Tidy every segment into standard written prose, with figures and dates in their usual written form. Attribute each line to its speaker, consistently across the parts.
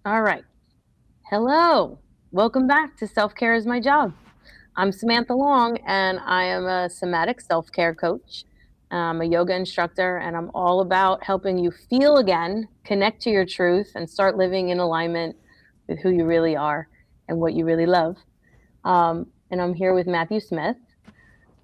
Speaker 1: All right. Hello. Welcome back to Self Care is My Job. I'm Samantha Long, and I am a somatic self care coach. I'm a yoga instructor, and I'm all about helping you feel again, connect to your truth, and start living in alignment with who you really are and what you really love. And I'm here with Matthew Smith.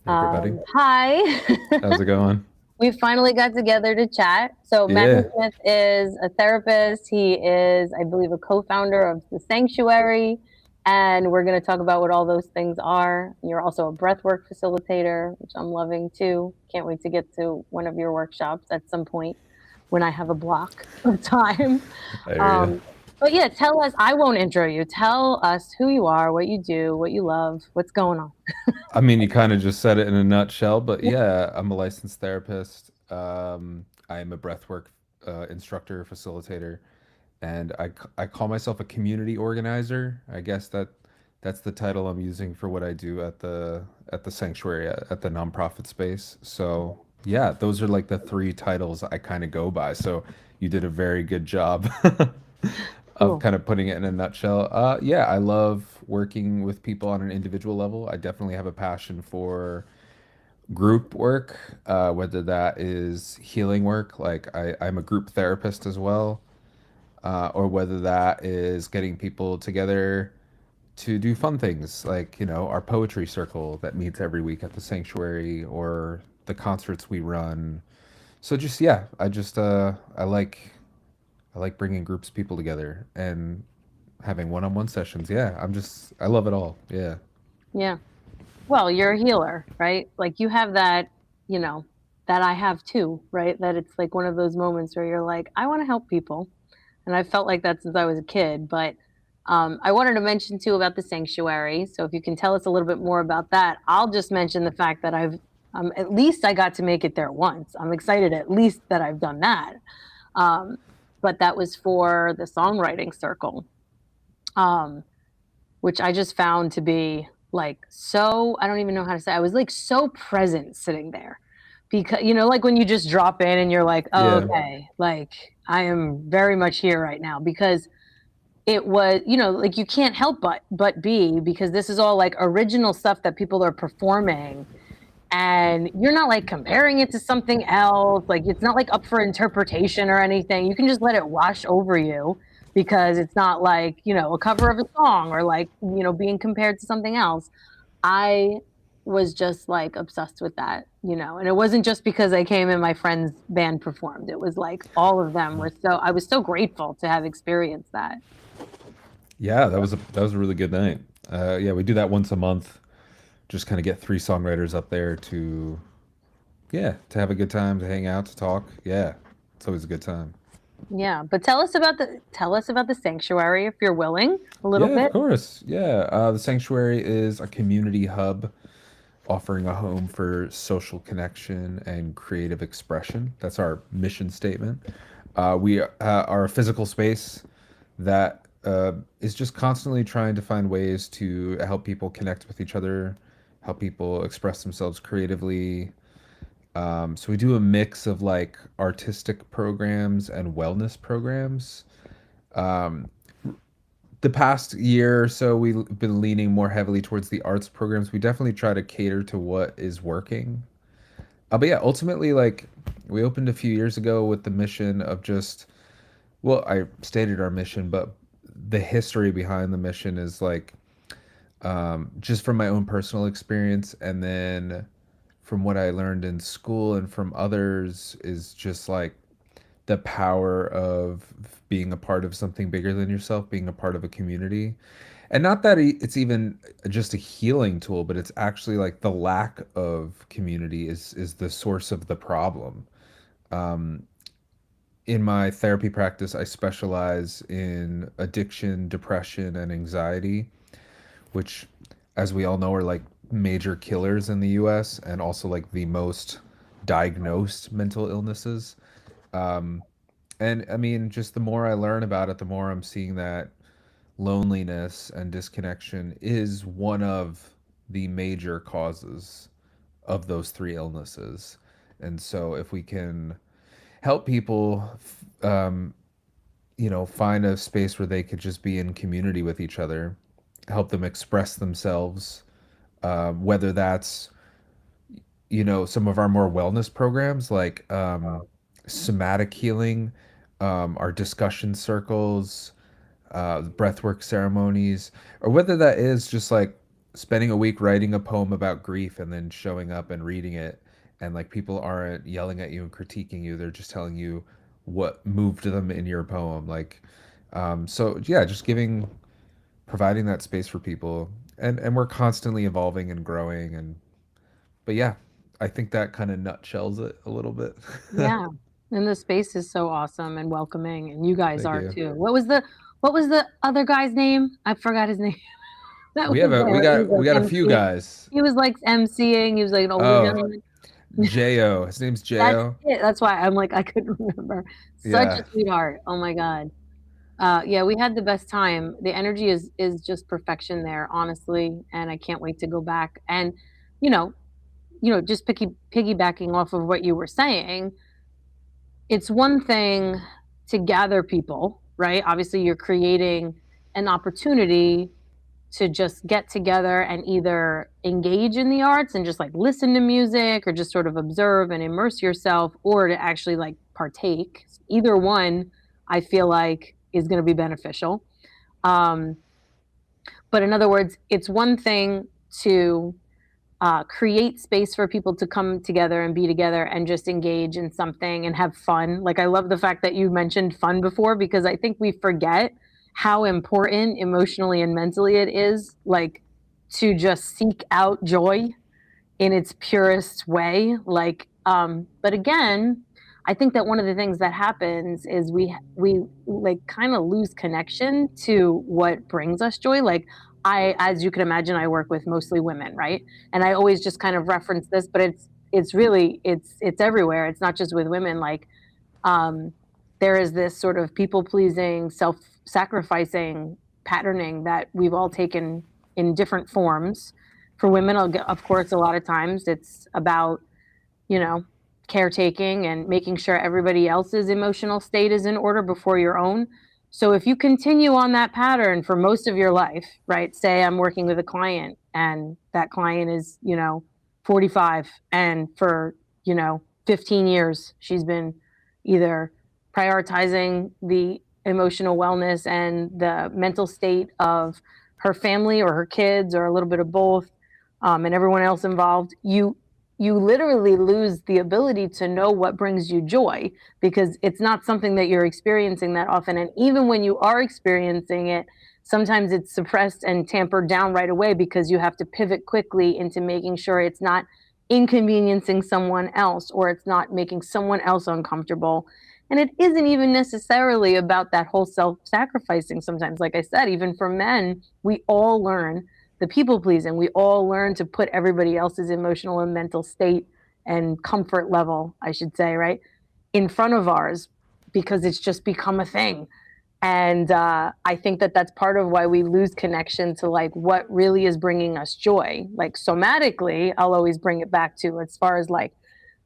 Speaker 2: Hey everybody,
Speaker 1: Hi.
Speaker 2: how's it going?
Speaker 1: We finally got together to chat. So Matthew
Speaker 2: Yeah,
Speaker 1: Smith is a therapist. He is, I believe, a co-founder of the Sanctuary, and we're going to talk about what all those things are. You're also a breathwork facilitator, which I'm loving too. Can't wait to get to one of your workshops at some point when I have a block of time.
Speaker 2: I hear you.
Speaker 1: Um, but yeah, tell us. I won't intro you. Tell us who you are, what you do, what you love, what's going on.
Speaker 2: I mean, you kind of just said it in a nutshell, but yeah, I'm a licensed therapist. I am a breathwork instructor, facilitator, and I call myself a community organizer. I guess that's the title I'm using for what I do at the sanctuary at the nonprofit space. So yeah, those are like the three titles I kind of go by. So you did a very good job of
Speaker 1: Cool.
Speaker 2: kind of putting it in a nutshell. Yeah, I love working with people on an individual level. I definitely have a passion for group work, whether that is healing work, like I'm a group therapist as well, or whether that is getting people together to do fun things like, our poetry circle that meets every week at the sanctuary or the concerts we run. So just, yeah, I like bringing groups of people together and having one-on-one sessions. Yeah, I love it all. Yeah.
Speaker 1: Yeah. Well, you're a healer, right? Like you have that, you know, that I have too, right? That it's like one of those moments where you're like, I want to help people. And I felt like that since I was a kid. But I wanted to mention too about the sanctuary. So if you can tell us a little bit more about that, I'll just mention the fact that at least I got to make it there once. I'm excited at least that I've done that. Um, but that was for the songwriting circle. Um, which I just found to be like so, I don't even know how to say. I was like so present sitting there because like when you just drop in and you're like, oh,
Speaker 2: Yeah.
Speaker 1: okay, like I am very much here right now because it was, like you can't help but be because this is all like original stuff that people are performing and you're not like comparing it to something else. Like it's not like up for interpretation or anything. You can just let it wash over you because it's not like, a cover of a song or like, being compared to something else. I was just like obsessed with that, and it wasn't just because I came and my friend's band performed. It was like all of them were I was so grateful to have experienced that.
Speaker 2: Yeah, that was a really good night. Yeah, we do that once a month. Just kind of get three songwriters up there to, yeah, to have a good time, to hang out, to talk. Yeah, it's always a good time.
Speaker 1: Yeah, but tell us about the sanctuary if you're willing a little
Speaker 2: Yeah, of
Speaker 1: bit.
Speaker 2: course. Yeah, the Sanctuary is a community hub offering a home for social connection and creative expression. That's our mission statement. We are a physical space that is just constantly trying to find ways to help people connect with each other, help people express themselves creatively. So we do a mix of like artistic programs and wellness programs. The past year or so, we've been leaning more heavily towards the arts programs. We definitely try to cater to what is working. But yeah, ultimately, like we opened a few years ago with the mission of just, well, I stated our mission, but the history behind the mission is like just from my own personal experience, and then from what I learned in school and from others, is just like the power of being a part of something bigger than yourself, being a part of a community. And not that it's even just a healing tool, but it's actually like the lack of community is the source of the problem. In my therapy practice, I specialize in addiction, depression, and anxiety, which, as we all know, are like major killers in the US and also like the most diagnosed mental illnesses. And I mean, just the more I learn about it, the more I'm seeing that loneliness and disconnection is one of the major causes of those three illnesses. And so, if we can help people find a space where they could just be in community with each other, help them express themselves, whether that's some of our more wellness programs like somatic healing, our discussion circles, breathwork ceremonies, or whether that is just like spending a week writing a poem about grief and then showing up and reading it, and like people aren't yelling at you and critiquing you, they're just telling you what moved them in your poem. Like, so yeah, just providing that space for people, and we're constantly evolving and growing, but yeah, I think that kind of nutshells it a little bit.
Speaker 1: Yeah. And the space is so awesome and welcoming, and you guys
Speaker 2: Thank
Speaker 1: are
Speaker 2: you.
Speaker 1: too. What was the other guy's name? I forgot his name. That
Speaker 2: We
Speaker 1: was
Speaker 2: have a we
Speaker 1: there. He was
Speaker 2: got we
Speaker 1: like
Speaker 2: got a few
Speaker 1: MC.
Speaker 2: guys.
Speaker 1: He was like MCing. He was like an older
Speaker 2: Oh,
Speaker 1: gentleman.
Speaker 2: Jo. His name's
Speaker 1: That's
Speaker 2: Jo.
Speaker 1: it. That's why I'm like I couldn't remember. Such
Speaker 2: Yeah.
Speaker 1: a sweetheart. Oh my God. Yeah, we had the best time. The energy is just perfection there, honestly, and I can't wait to go back. And you know, just piggybacking off of what you were saying, it's one thing to gather people, right? Obviously, you're creating an opportunity to just get together and either engage in the arts and just like listen to music or just sort of observe and immerse yourself, or to actually like partake. Either one, I feel like, is going to be beneficial. Um, but in other words, it's one thing to create space for people to come together and be together and just engage in something and have fun. Like, I love the fact that you mentioned fun before, because I think we forget how important emotionally and mentally it is, like, to just seek out joy in its purest way. Like, but again, I think that one of the things that happens is we like kind of lose connection to what brings us joy. Like, as you can imagine, I work with mostly women, right? And I always just kind of reference this, but it's really it's everywhere. It's not just with women. Like, um, there is this sort of people pleasing, self sacrificing patterning that we've all taken in different forms. For women, of course, a lot of times it's about, you know, caretaking and making sure everybody else's emotional state is in order before your own. So if you continue on that pattern for most of your life, right? Say I'm working with a client and that client is, 45, and for, 15 years she's been either prioritizing the emotional wellness and the mental state of her family or her kids or a little bit of both, and everyone else involved. You literally lose the ability to know what brings you joy, because it's not something that you're experiencing that often. And even when you are experiencing it, sometimes it's suppressed and tampered down right away, because you have to pivot quickly into making sure it's not inconveniencing someone else or it's not making someone else uncomfortable. And it isn't even necessarily about that whole self-sacrificing. Sometimes, like I said, even for men, we all learn the people pleasing. We all learn to put everybody else's emotional and mental state and comfort level, I should say, right, in front of ours, because it's just become a thing. And I think that that's part of why we lose connection to like what really is bringing us joy. Like, somatically, I'll always bring it back to, as far as like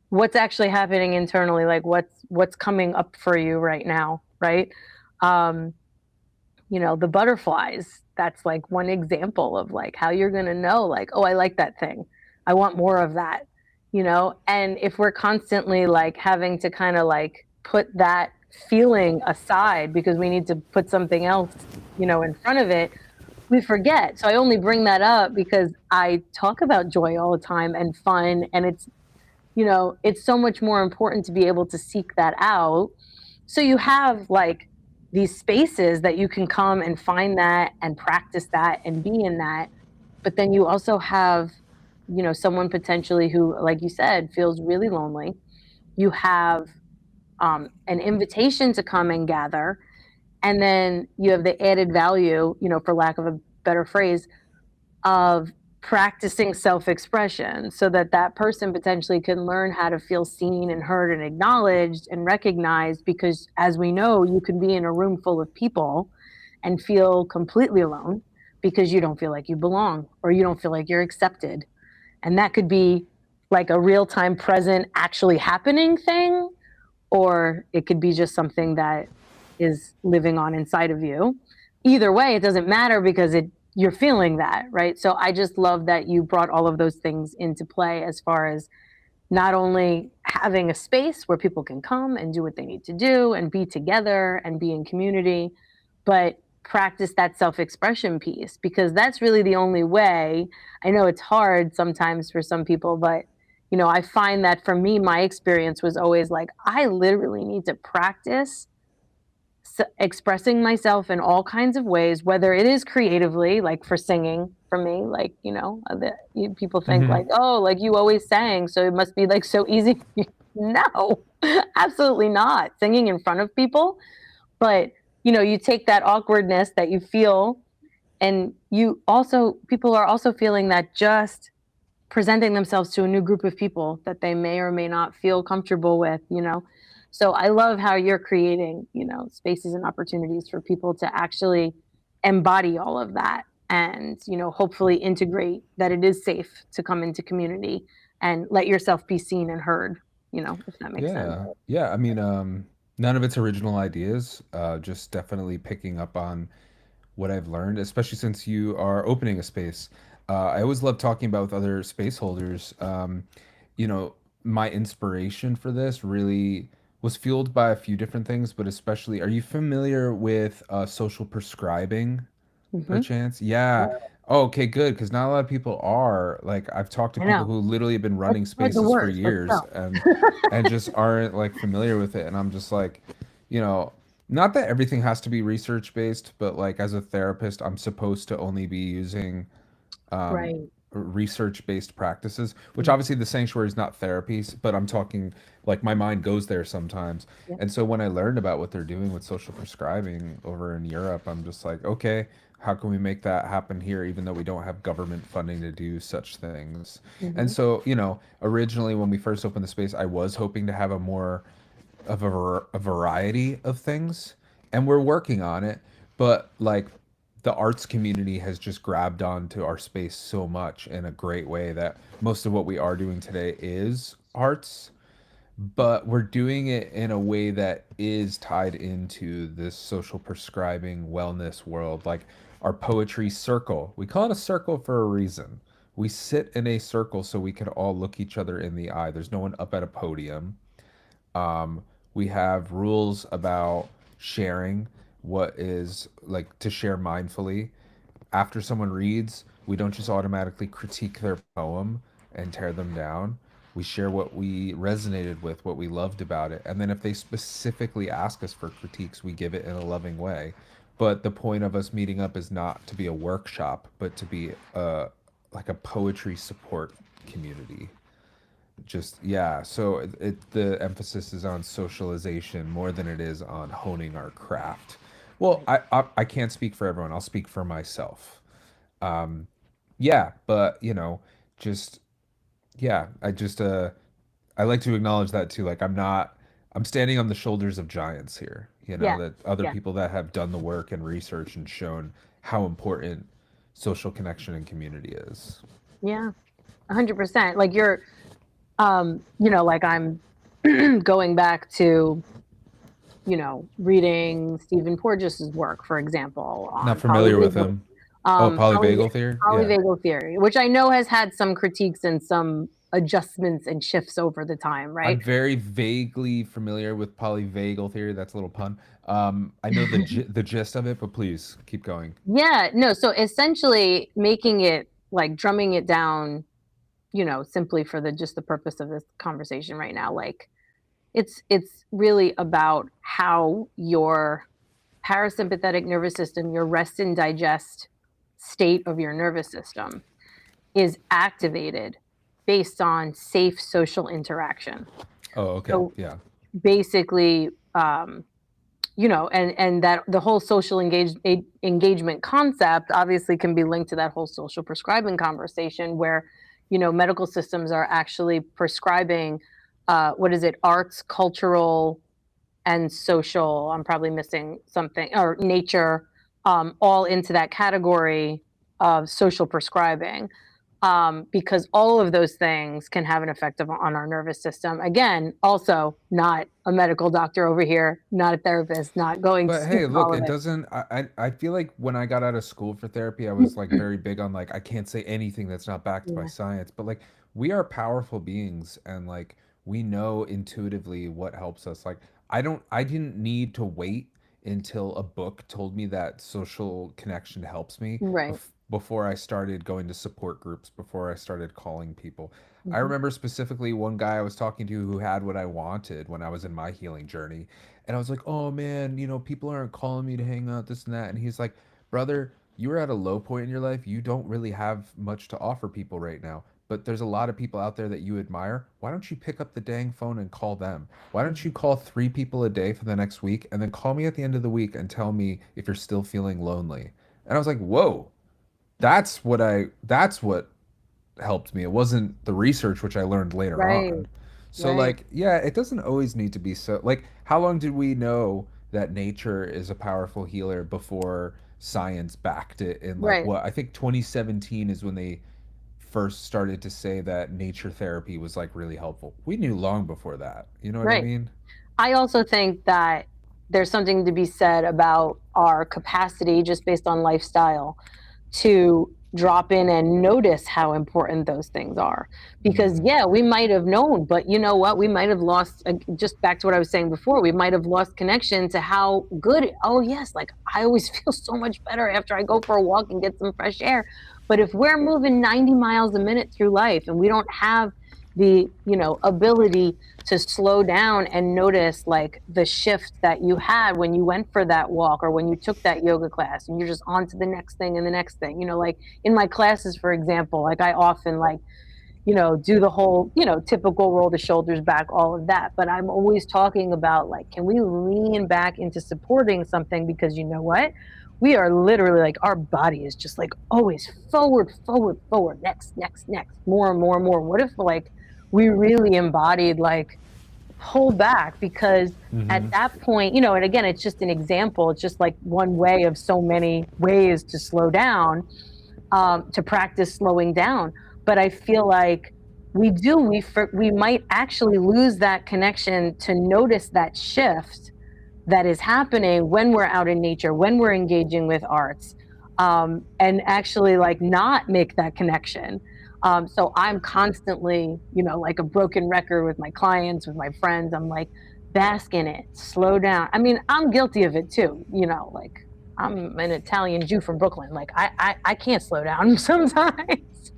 Speaker 1: what's actually happening internally, like what's coming up for you right now, right? Um, the butterflies, that's like one example of like how you're going to know, like, oh, I like that thing, I want more of that. And if we're constantly like having to kind of like put that feeling aside because we need to put something else, in front of it, we forget. So I only bring that up because I talk about joy all the time and fun, and it's so much more important to be able to seek that out. So you have like these spaces that you can come and find that and practice that and be in that. But then you also have, someone potentially who, like you said, feels really lonely. You have an invitation to come and gather. And then you have the added value, for lack of a better phrase, of practicing self-expression, so that that person potentially can learn how to feel seen and heard and acknowledged and recognized. Because, as we know, you can be in a room full of people and feel completely alone because you don't feel like you belong or you don't feel like you're accepted. And that could be like a real-time present actually happening thing, or it could be just something that is living on inside of you. Either way, it doesn't matter because you're feeling that, right? So I just love that you brought all of those things into play as far as not only having a space where people can come and do what they need to do and be together and be in community, but practice that self expression piece because that's really the only way. I know it's hard sometimes for some people, but I find that for me, my experience was always like, I literally need to practice expressing myself in all kinds of ways, whether it is creatively, like for singing for me, like, people think like,
Speaker 2: Hmm.
Speaker 1: oh, like you always sang, so it must be like so easy. No, absolutely not. Singing in front of people, but you take that awkwardness that you feel, and people are also feeling that just presenting themselves to a new group of people that they may or may not feel comfortable with. So I love how you're creating, spaces and opportunities for people to actually embody all of that and, hopefully integrate that it is safe to come into community and let yourself be seen and heard, if that makes sense.
Speaker 2: Yeah. Yeah. I mean, none of it's original ideas, just definitely picking up on what I've learned, especially since you are opening a space. I always love talking about with other space holders. You know, my inspiration for this really was fueled by a few different things, but especially, are you familiar with social prescribing?
Speaker 1: Hmm.
Speaker 2: Perchance? Yeah. Oh, okay, good. Because not a lot of people are. Like, I've talked to
Speaker 1: I
Speaker 2: people
Speaker 1: know.
Speaker 2: who literally have been
Speaker 1: Let's
Speaker 2: running
Speaker 1: spread the
Speaker 2: spaces for
Speaker 1: word. Let's
Speaker 2: years
Speaker 1: go.
Speaker 2: and just aren't like familiar with it. And I'm just like, you know, not that everything has to be research based, but like as a therapist, I'm supposed to only be using um,
Speaker 1: Right.
Speaker 2: research based practices, which obviously the sanctuary is not therapies, but I'm talking like my mind goes there sometimes.
Speaker 1: Yeah.
Speaker 2: And so when I learned about what they're doing with social prescribing over in Europe, I'm just like, okay, how can we make that happen here, even though we don't have government funding to do such things? And
Speaker 1: Hmm.
Speaker 2: so, originally when we first opened the space, I was hoping to have a more of a variety of things, and we're working on it. But like the arts community has just grabbed onto our space so much in a great way that most of what we are doing today is arts, but we're doing it in a way that is tied into this social prescribing wellness world. Like our poetry circle, we call it a circle for a reason. We sit in a circle so we can all look each other in the eye. There's no one up at a podium. We have rules about sharing, what is like to share mindfully. After someone reads, we don't just automatically critique their poem and tear them down. We share what we resonated with, what we loved about it. And then if they specifically ask us for critiques, we give it in a loving way. But the point of us meeting up is not to be a workshop, but to be like a poetry support community. Just yeah, so the emphasis is on socialization more than it is on honing our craft. Well, I can't speak for everyone. I'll speak for myself. Yeah, but just yeah, I like to acknowledge that too. Like I'm standing on the shoulders of giants here,
Speaker 1: Yeah.
Speaker 2: that other
Speaker 1: Yeah.
Speaker 2: people that have done the work and research and shown how important social connection and community is.
Speaker 1: Yeah. 100%. Like you're, like I'm going back to, reading Stephen Porges's work, for example,
Speaker 2: Not
Speaker 1: on
Speaker 2: familiar with
Speaker 1: polyvagal,
Speaker 2: him. Oh, polyvagal theory? Yeah.
Speaker 1: polyvagal theory, which I know has had some critiques and some adjustments and shifts over the time,
Speaker 2: I'm
Speaker 1: right?
Speaker 2: very vaguely familiar with polyvagal theory. That's a little pun. I know the gist of it, but please keep going.
Speaker 1: Yeah, no, so essentially making it like drumming it down, simply for the just the purpose of this conversation right now, like it's really about how your parasympathetic nervous system, your rest and digest state of your nervous system, is activated based on safe social interaction.
Speaker 2: Oh, okay.
Speaker 1: So
Speaker 2: Yeah.
Speaker 1: basically, and that the whole engagement concept obviously can be linked to that whole social prescribing conversation where, medical systems are actually prescribing, what is it, arts, cultural, and social. I'm probably missing something, or nature, all into that category of social prescribing. because all of those things can have an effect on our nervous system. Again, also not a medical doctor over here, not a therapist, not going
Speaker 2: But
Speaker 1: to
Speaker 2: hey, look,
Speaker 1: all of
Speaker 2: it
Speaker 1: it.
Speaker 2: doesn't. I feel like when I got out of school for therapy, I was like very big on like I can't say anything that's not backed by
Speaker 1: Yeah,
Speaker 2: science. But like we are powerful beings, and like we know intuitively what helps us. Like I didn't need to wait until a book told me that social connection helps me
Speaker 1: right.
Speaker 2: before I started going to support groups, before I started calling people. I
Speaker 1: Hmm.
Speaker 2: remember specifically one guy I was talking to who had what I wanted when I was in my healing journey. And I was like, oh man, people aren't calling me to hang out, this and that. And he's like, brother, you are at a low point in your life. You don't really have much to offer people right now. But there's a lot of people out there that you admire. Why don't you pick up the dang phone and call them? Why don't you call 3 people a day for the next week and then call me at the end of the week and tell me if you're still feeling lonely? And I was like, whoa, that's what helped me. It wasn't the research, which I learned later
Speaker 1: Right,
Speaker 2: on. So
Speaker 1: right,
Speaker 2: like, yeah, it doesn't always need to be so like how long did we know that nature is a powerful healer before science backed it in like
Speaker 1: right,
Speaker 2: what I think 2017 is when they first started to say that nature therapy was like really helpful. We knew long before that. You know what I
Speaker 1: right.
Speaker 2: mean?
Speaker 1: I also think that there's something to be said about our capacity just based on lifestyle to drop in and notice how important those things are. Because,
Speaker 2: Mm,
Speaker 1: yeah, we might have known, but you know what? We might have lost, just back to what I was saying before, we might have lost connection to how good, oh, yes, like I always feel so much better after I go for a walk and get some fresh air. But if we're moving 90 miles a minute through life and we don't have the, ability to slow down and notice like the shift that you had when you went for that walk or when you took that yoga class and you're just on to the next thing and the next thing, like in my classes, for example, like I often like, do the whole, typical roll the shoulders back, all of that. But I'm always talking about like, can we lean back into supporting something? Because you know what? We are literally like, our body is just like always forward, forward, forward, next, next, next, more and more and more. What if like we really embodied like pull back? Because at
Speaker 2: mm-hmm.
Speaker 1: that point, and again, it's just an example. It's just like one way of so many ways to slow down, to practice slowing down. But I feel like we might actually lose that connection to notice that shift that is happening when we're out in nature, when we're engaging with arts, and actually like not make that connection. So I'm constantly, like a broken record with my clients, with my friends. I'm like, bask in it, slow down. I mean, I'm guilty of it too, like I'm an Italian Jew from Brooklyn. Like I can't slow down sometimes.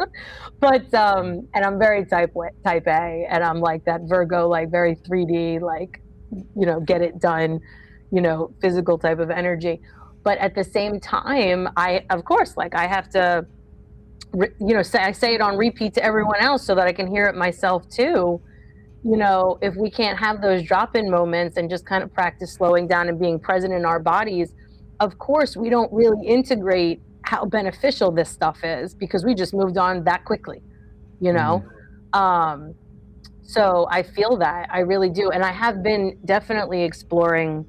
Speaker 1: But and I'm very type A, and I'm like that Virgo, like very 3D, like, get it done, physical type of energy. But at the same time, I, of course, like I have to, I say it on repeat to everyone else so that I can hear it myself too. If we can't have those drop-in moments and just kind of practice slowing down and being present in our bodies, of course, we don't really integrate how beneficial this stuff is because we just moved on that quickly, you know?
Speaker 2: Mm.
Speaker 1: Um, so I feel that, I really do. And I have been definitely exploring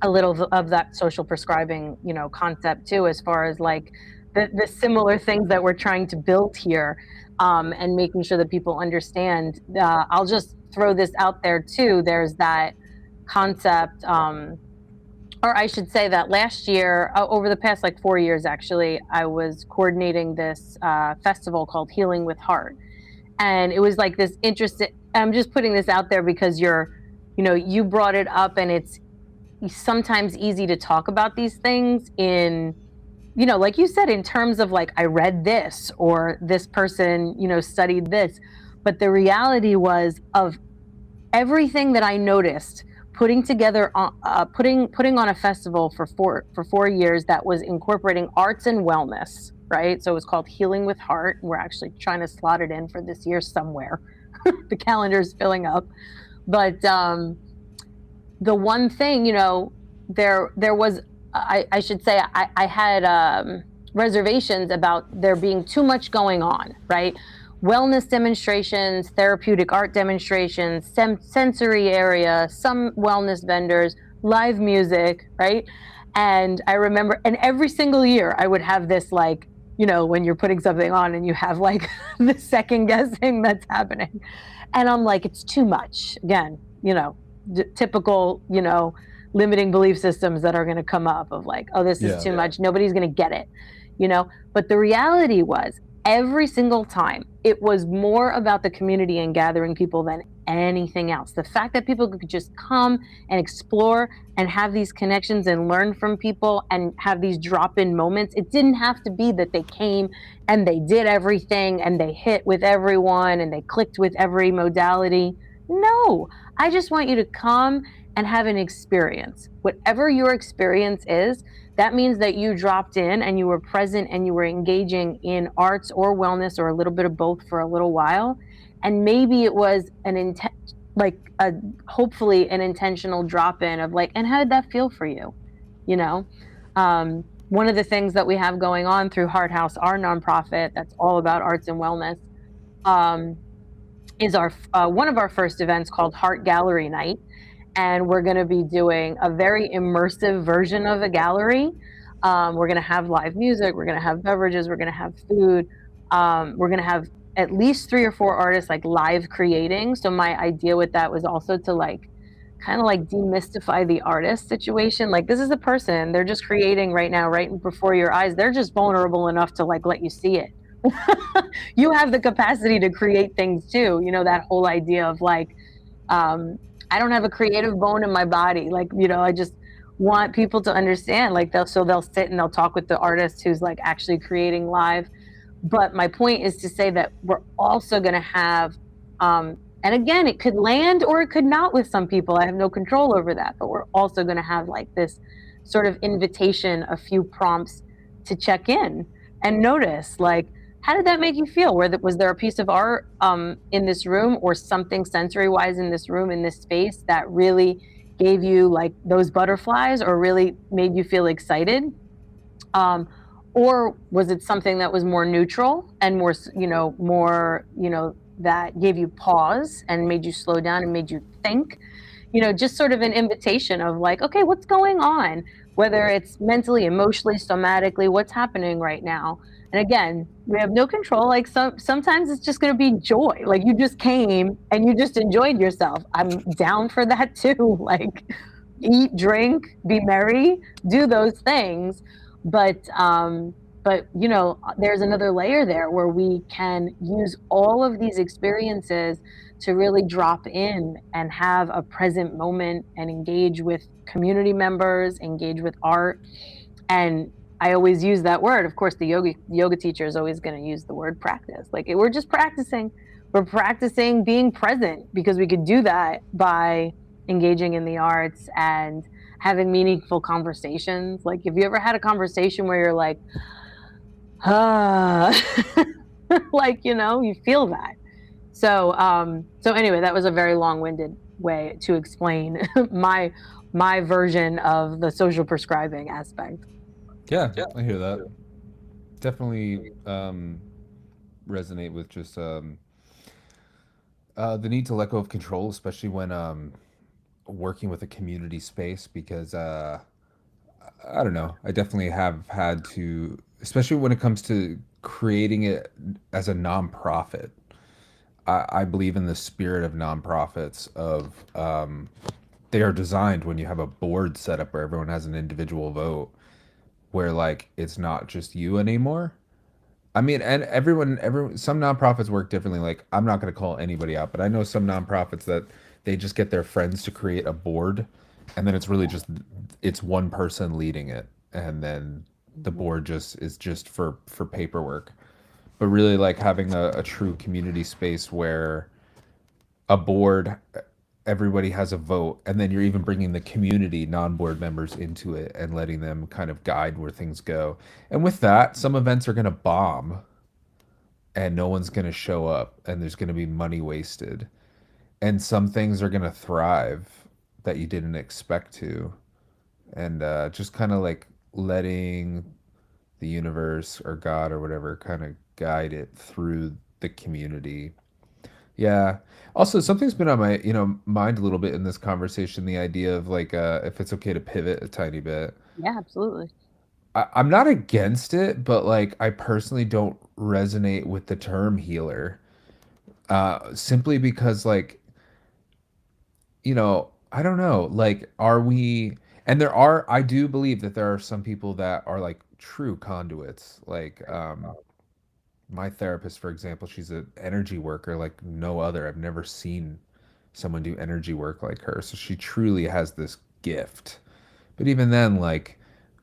Speaker 1: a little of that social prescribing, concept too, as far as like the similar things that we're trying to build here, and making sure that people understand. I'll just throw this out there too. There's that concept, or I should say that last year, over the past like 4 years, actually, I was coordinating this festival called Healing with Heart. And it was like this interesting, I'm just putting this out there because you brought it up, and it's sometimes easy to talk about these things in, like you said, in terms of like, I read this or this person, studied this. But the reality was of everything that I noticed putting together, putting on a festival for 4 years that was incorporating arts and wellness, right? So it was called Healing with Heart. We're actually trying to slot it in for this year somewhere. The calendar is filling up. But the one thing, there was, I should say, I had reservations about there being too much going on, right? Wellness demonstrations, therapeutic art demonstrations, sensory area, some wellness vendors, live music, right? And I remember, and every single year I would have this like when you're putting something on and you have like the second guessing that's happening. And I'm like, it's too much. Again, typical, limiting belief systems that are going to come up of like, oh, this is too much. Nobody's going to get it, But the reality was, every single time, it was more about the community and gathering people than anything else. The fact that people could just come and explore and have these connections and learn from people and have these drop-in moments. It didn't have to be that they came and they did everything and they hit with everyone and they clicked with every modality. No, I just want you to come and have an experience. Whatever your experience is, that means that you dropped in and you were present and you were engaging in arts or wellness or a little bit of both for a little while. And maybe it was hopefully an intentional drop in of like, and how did that feel for you? One of the things that we have going on through Heart House, our nonprofit that's all about arts and wellness, is one of our first events called Heart Gallery Night. And we're going to be doing a very immersive version of a gallery. We're going to have live music. We're going to have beverages. We're going to have food. We're going to have at least 3 or 4 artists like live creating. So my idea with that was also to like kind of like demystify the artist situation. Like, this is a person, they're just creating right now, right before your eyes. They're just vulnerable enough to like let you see it. You have the capacity to create things too. That whole idea of like, I don't have a creative bone in my body. Like, I just want people to understand, like they'll sit and they'll talk with the artist who's like actually creating live. But my point is to say that we're also going to have, and again, it could land or it could not with some people. I have no control over that. But we're also going to have like this sort of invitation, a few prompts to check in and notice, like, how did that make you feel? Was there a piece of art in this room or something sensory-wise in this room, in this space, that really gave you like those butterflies or really made you feel excited? Or was it something that was more neutral and more, that gave you pause and made you slow down and made you think? Just sort of an invitation of like, okay, what's going on? Whether it's mentally, emotionally, somatically, what's happening right now? And again, we have no control. Like sometimes it's just going to be joy. Like you just came and you just enjoyed yourself. I'm down for that too. Like eat, drink, be merry, do those things. But there's another layer there where we can use all of these experiences to really drop in and have a present moment and engage with community members, engage with art. And I always use that word. Of course, the yoga teacher is always going to use the word practice. Like we're just practicing. We're practicing being present because we could do that by engaging in the arts and having meaningful conversations. Like, have you ever had a conversation where you're like, like, you feel that. So anyway, that was a very long-winded way to explain my version of the social prescribing aspect.
Speaker 2: Yeah, I hear that. Definitely resonate with just the need to let go of control, especially when working with a community space, because I don't know, I definitely have had to, especially when it comes to creating it as a nonprofit. I believe in the spirit of nonprofits of they are designed when you have a board set up where everyone has an individual vote, where like it's not just you anymore. I mean, and everyone, some nonprofits work differently. Like, I'm not going to call anybody out, but I know some nonprofits that they just get their friends to create a board, and then it's really just it's one person leading it, and then the board just is just for paperwork. But really, like having a true community space where a board, everybody has a vote, and then you're even bringing the community non-board members into it and letting them kind of guide where things go. And with that, some events are going to bomb and no one's going to show up and there's going to be money wasted, and some things are going to thrive that you didn't expect to. And just kind of like letting the universe or God or whatever kind of guide it through the community. Yeah. Also, something's been on my, mind a little bit in this conversation, the idea of like if it's okay to pivot a tiny bit.
Speaker 1: Yeah, absolutely.
Speaker 2: I'm not against it, but like I personally don't resonate with the term healer. Simply because like, I don't know, like are we and I do believe that there are some people that are like true conduits. Like my therapist, for example, she's an energy worker like no other. I've never seen someone do energy work like her. So she truly has this gift. But even then, like,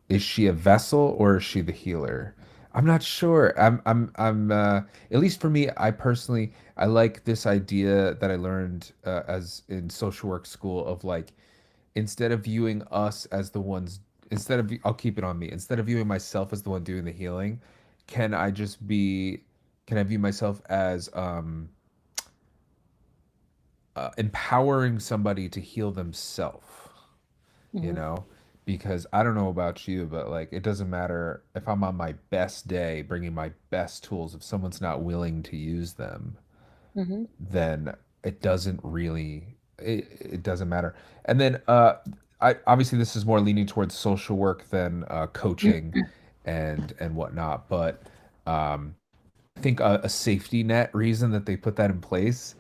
Speaker 2: is she a vessel or is she the healer? I'm not sure. At least for me, I personally, I like this idea that I learned as in social work school of like, instead of viewing us as the ones, I'll keep it on me, instead of viewing myself as the one doing the healing, can I just be, can I view myself as, empowering somebody to heal themselves? you
Speaker 1: Hmm.
Speaker 2: know? Because I don't know about you, but like it doesn't matter if I'm on my best day bringing my best tools, if someone's not willing to use them,
Speaker 1: Hmm.
Speaker 2: then it doesn't matter. And then I obviously this is more leaning towards social work than coaching and whatnot, but um I think a safety net reason that they put that in place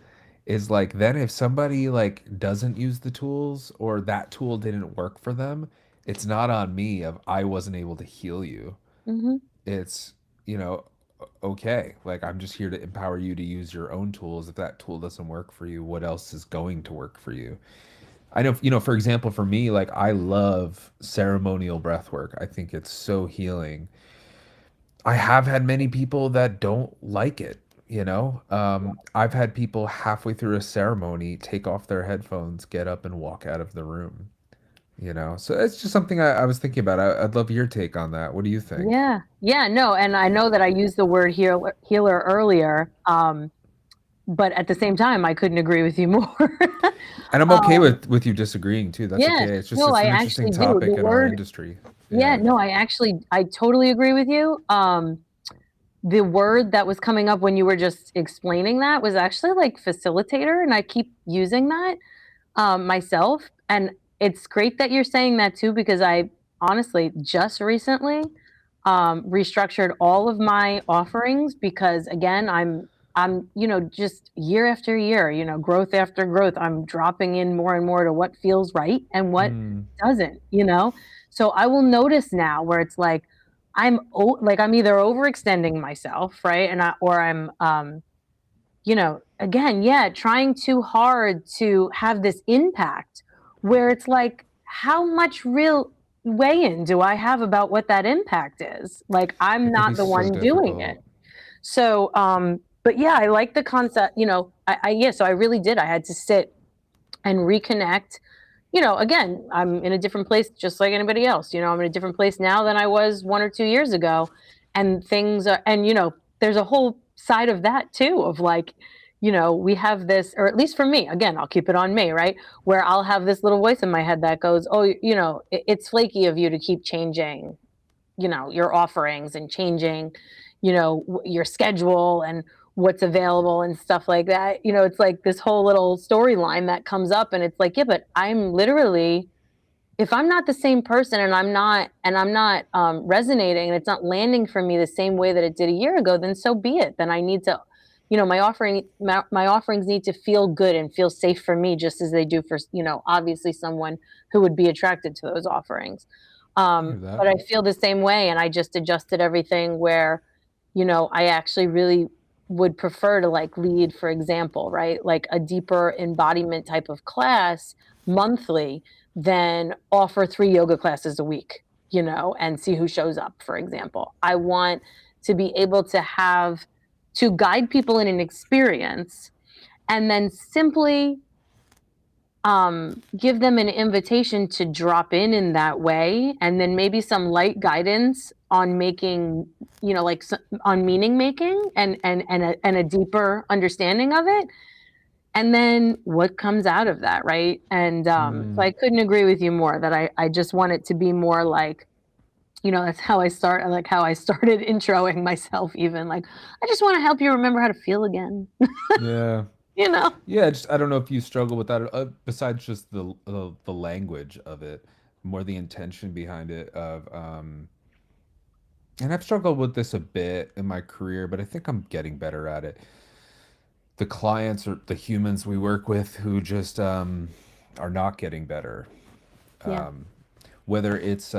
Speaker 2: is like then if somebody like doesn't use the tools or that tool didn't work for them, it's not on me if I wasn't able to heal you.
Speaker 1: Hmm.
Speaker 2: It's, you know, okay, like I'm just here to empower you to use your own tools. If that tool doesn't work for you, what else is going to work for you? I know, for example, for me, like I love ceremonial breath work. I think it's so healing. I have had many people that don't like it. I've had people halfway through a ceremony take off their headphones, get up and walk out of the room. So it's just something I was thinking about. I'd love your take on that. What do you think?
Speaker 1: Yeah. Yeah. No. And I know that I used the word healer earlier. But at the same time, I couldn't agree with you more.
Speaker 2: And I'm okay
Speaker 1: um,
Speaker 2: with you disagreeing too. That's
Speaker 1: yeah.
Speaker 2: okay. It's just
Speaker 1: No,
Speaker 2: it's
Speaker 1: I
Speaker 2: an interesting
Speaker 1: actually do. The
Speaker 2: topic in our
Speaker 1: word,
Speaker 2: industry.
Speaker 1: yeah,
Speaker 2: Yeah.
Speaker 1: no, I totally agree with you. The word that was coming up when you were just explaining that was actually like facilitator, and I keep using that myself. And it's great that you're saying that too, because I honestly just recently restructured all of my offerings because again, I'm just year after year, growth after growth, I'm dropping in more and more to what feels right and what
Speaker 2: Mm,
Speaker 1: doesn't. So I will notice now where it's like like I'm either overextending myself, right? Or I'm again, yeah, trying too hard to have this impact where it's like, how much real weigh in do I have about what that impact is? Like, I'm
Speaker 2: it can be
Speaker 1: not the
Speaker 2: so
Speaker 1: one doing it.
Speaker 2: difficult.
Speaker 1: So, but yeah, I like the concept, yeah, so I really did. I had to sit and reconnect. Again, I'm in a different place just like anybody else. I'm in a different place now than I was 1 or 2 years ago. And things are, and, there's a whole side of that too, of like, we have this, or at least for me, again, I'll keep it on me, right? Where I'll have this little voice in my head that goes, oh, it's flaky of you to keep changing, your offerings and changing, your schedule and what's available and stuff like that. It's like this whole little storyline that comes up and it's like, yeah, but I'm literally, if I'm not the same person and I'm not resonating and it's not landing for me the same way that it did a year ago, then so be it. Then I need to, my offerings need to feel good and feel safe for me, just as they do for, obviously someone who would be attracted to those offerings.
Speaker 2: I hear
Speaker 1: But
Speaker 2: that.
Speaker 1: I feel the same way, and I just adjusted everything where, I actually really would prefer to like lead, for example, right? Like a deeper embodiment type of class monthly than offer 3 yoga classes a week, and see who shows up, for example. I want to be able to guide people in an experience and then simply give them an invitation to drop in that way, and then maybe some light guidance on making, like on meaning making and a deeper understanding of it, and then what comes out of that, right? And so
Speaker 2: Mm.
Speaker 1: I couldn't agree with you more that I just want it to be more like, that's how I like how I started introing myself, even like, I just want to help you remember how to feel again.
Speaker 2: Yeah.
Speaker 1: you know
Speaker 2: Yeah, just I don't know if you struggle with that besides just the language of it, more the intention behind it of and I've struggled with this a bit in my career, but I think I'm getting better at it. The clients or the humans we work with who just are not getting better.
Speaker 1: Yeah.
Speaker 2: Um, whether it's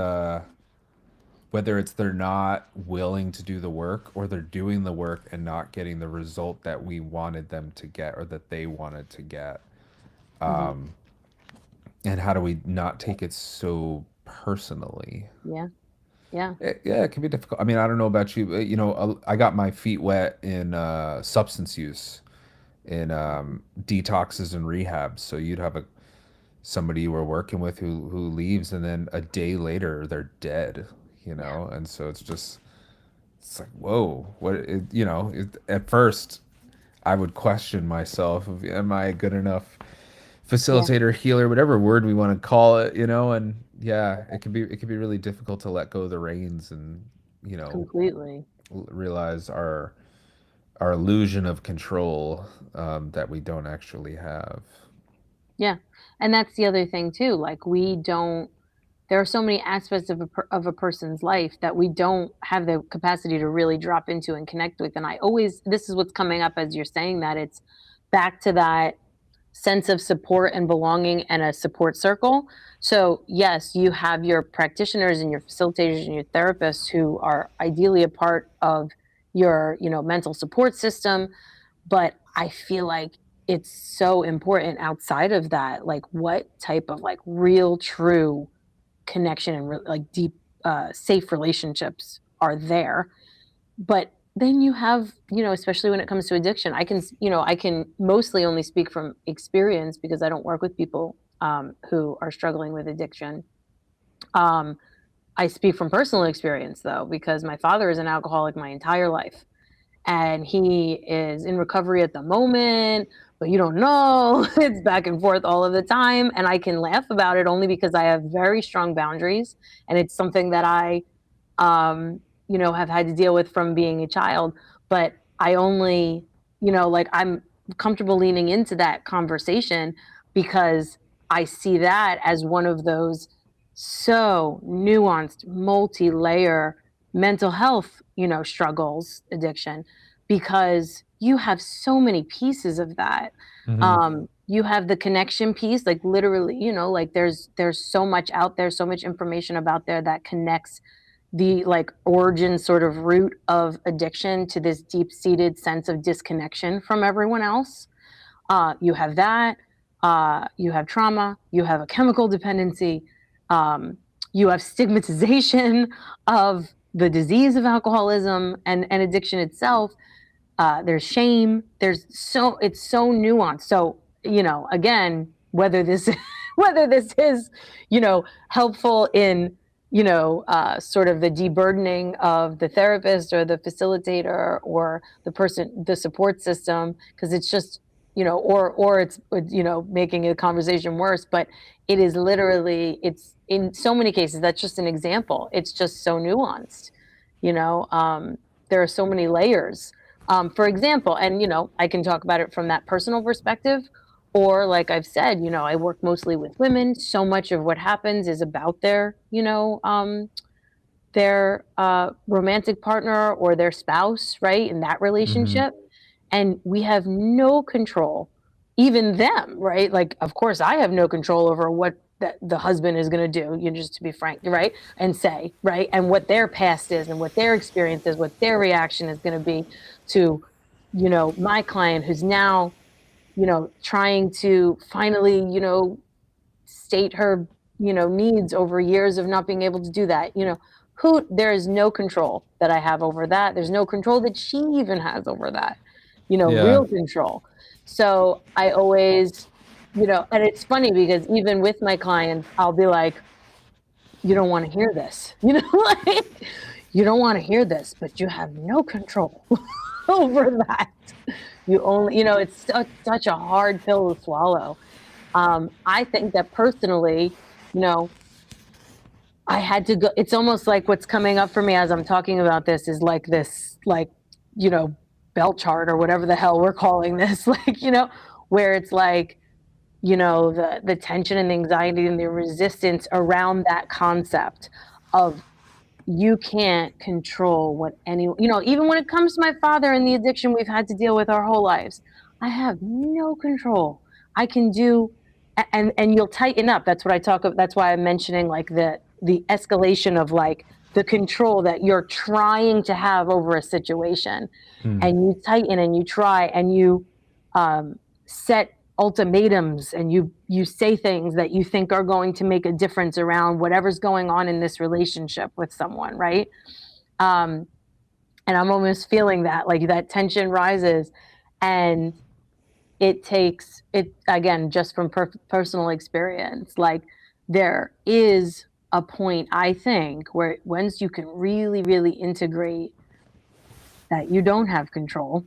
Speaker 2: whether it's they're not willing to do the work or they're doing the work and not getting the result that we wanted them to get or that they wanted to get.
Speaker 1: Hmm.
Speaker 2: And how do we not take it so personally?
Speaker 1: Yeah. Yeah.
Speaker 2: Yeah, it can be difficult. I mean, I don't know about you, but, I got my feet wet in substance use, in detoxes and rehabs. So you'd have somebody you were working with who leaves, and then a day later they're dead.
Speaker 1: Yeah.
Speaker 2: And so it's like, whoa, at first I would question myself of, am I a good enough
Speaker 1: Yeah.
Speaker 2: facilitator, healer, whatever word we want to call it, and yeah, it can be really difficult to let go of the reins and, you know,
Speaker 1: Completely.
Speaker 2: realize our illusion of control, that we don't actually have.
Speaker 1: Yeah. And that's the other thing too. Like we don't there are so many aspects of a person's life that we don't have the capacity to really drop into and connect with. And I always this is what's coming up as you're saying that it's back to that sense of support and belonging and a support circle. So, yes, you have your practitioners and your facilitators and your therapists who are ideally a part of your, mental support system, but I feel like it's so important outside of that, like what type of like real true connection and like deep safe relationships are there. But then you have, especially when it comes to addiction, I can mostly only speak from experience because I don't work with people who are struggling with addiction. Um, I speak from personal experience though, because my father is an alcoholic my entire life and he is in recovery at the moment, but you don't know. It's back and forth all of the time. And I can laugh about it only because I have very strong boundaries. And it's something that I have had to deal with from being a child. But I only, like I'm comfortable leaning into that conversation because I see that as one of those so nuanced, multi-layer mental health, struggles, addiction, because you have so many pieces of that.
Speaker 2: Hmm.
Speaker 1: You have the connection piece, like literally, like there's so much out there, so much information about there that connects the like origin sort of root of addiction to this deep-seated sense of disconnection from everyone else. You have that. You have trauma. You have a chemical dependency. Um, you have stigmatization of the disease of alcoholism and addiction itself. There's shame. It's so nuanced. So again, whether this whether this is helpful in sort of the deburdening of the therapist or the facilitator or the support system, because it's just or it's making a conversation worse. But it is literally it's in so many cases that's just an example. It's just so nuanced. You know, there are so many layers. For example, and I can talk about it from that personal perspective, or like I've said, I work mostly with women. So much of what happens is about their romantic partner or their spouse, right? In that
Speaker 2: Hmm.
Speaker 1: relationship. And we have no control, even them, right? Like, of course, I have no control over what the husband is going to do, just to be frank, right? And say, right? And what their past is and what their experience is, what their reaction is going to be to, my client who's now, trying to finally, state her, needs over years of not being able to do that. There is no control that I have over that. There's no control that she even has over that,
Speaker 2: Yeah.
Speaker 1: real control. So I always, and it's funny because even with my clients, I'll be like, you don't want to hear this, like you don't want to hear this, but you have no control over that. You only, it's such a hard pill to swallow. I think that personally, you know, I had to go. It's almost like what's coming up for me as I'm talking about this is like this, like, you know, belt chart or whatever the hell we're calling this, like, where it's like, the tension and the anxiety and the resistance around that concept of you can't control what anyone, even when it comes to my father and the addiction we've had to deal with our whole lives, I have no control. I can do, and you'll tighten up. That's what I talk about. That's why I'm mentioning like the escalation of like the control that you're trying to have over a situation, and you tighten and you try and you set ultimatums and you say things that you think are going to make a difference around whatever's going on in this relationship with someone, right? And I'm almost feeling that like that tension rises, and it takes it again just from personal experience, like there is a point I think where once you can really integrate that you don't have control,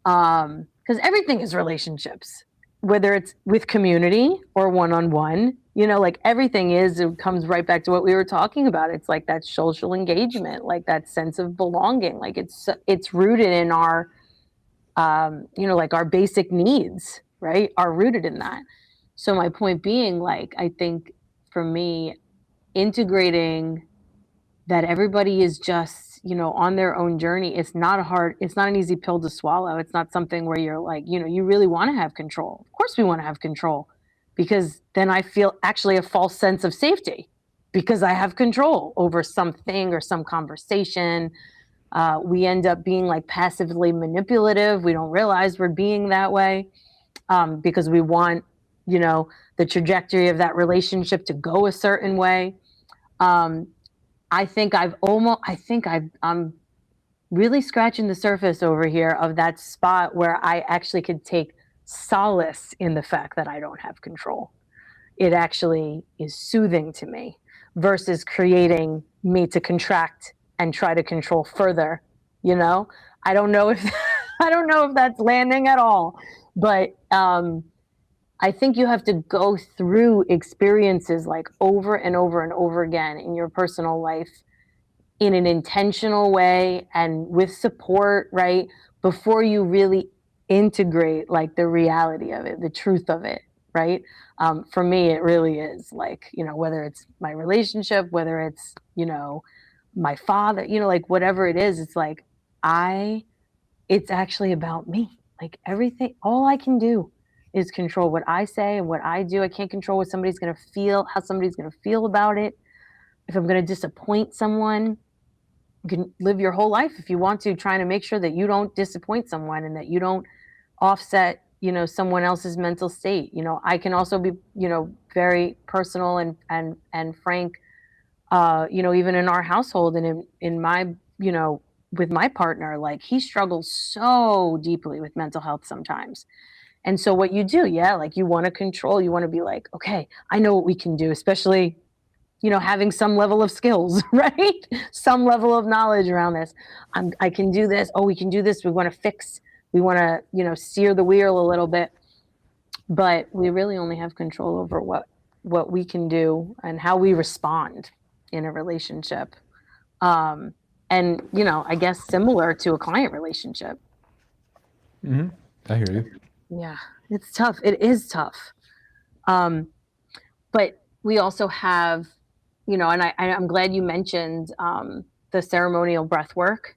Speaker 1: because everything is relationships, whether it's with community or one-on-one, like everything it comes right back to what we were talking about. It's like that social engagement, like that sense of belonging, like it's rooted in our like our basic needs, right, are rooted in that. So my point being, like, I think for me, integrating that everybody is just, on their own journey. It's not an easy pill to swallow. It's not something where you're like, you really want to have control. Of course we want to have control, because then I feel actually a false sense of safety because I have control over something or some conversation. We end up being like passively manipulative. We don't realize we're being that way, because we want, the trajectory of that relationship to go a certain way. I think I'm really scratching the surface over here of that spot where I actually could take solace in the fact that I don't have control. It actually is soothing to me versus creating me to contract and try to control further. I don't know if I don't know if that's landing at all, but I think you have to go through experiences like over and over and over again in your personal life in an intentional way and with support, right? Before you really integrate like the reality of it, the truth of it, right? For me, it really is like, whether it's my relationship, whether it's, my father, like whatever it is, it's like, it's actually about me. Like everything, all I can do is control what I say and what I do. I can't control what somebody's going to feel, how somebody's going to feel about it. If I'm going to disappoint someone, you can live your whole life if you want to, trying to make sure that you don't disappoint someone and that you don't offset, someone else's mental state. I can also be, very personal and frank, even in our household and in my, with my partner, like he struggles so deeply with mental health sometimes. And so what you do, yeah, like you want to control, you want to be like, okay, I know what we can do, especially, having some level of skills, right? Some level of knowledge around this. I can do this. Oh, we can do this. We want to fix, we want to, steer the wheel a little bit, but we really only have control over what we can do and how we respond in a relationship. And, I guess similar to a client relationship.
Speaker 2: Mm-hmm. I hear you.
Speaker 1: Yeah, it's tough. It is tough. But we also have, and I'm glad you mentioned the ceremonial breath work.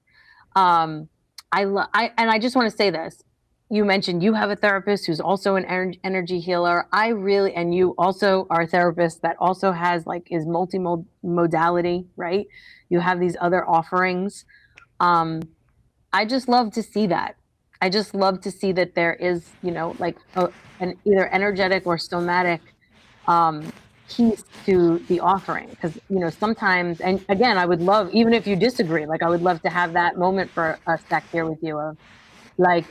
Speaker 1: And I just want to say this. You mentioned you have a therapist who's also an energy healer. And you also are a therapist that also is multimodality, right? You have these other offerings. I just love to see that. I just love to see that there is, an either energetic or somatic piece to the offering. Because, sometimes, and again, I would love, even if you disagree, like I would love to have that moment for a sec here with you of like,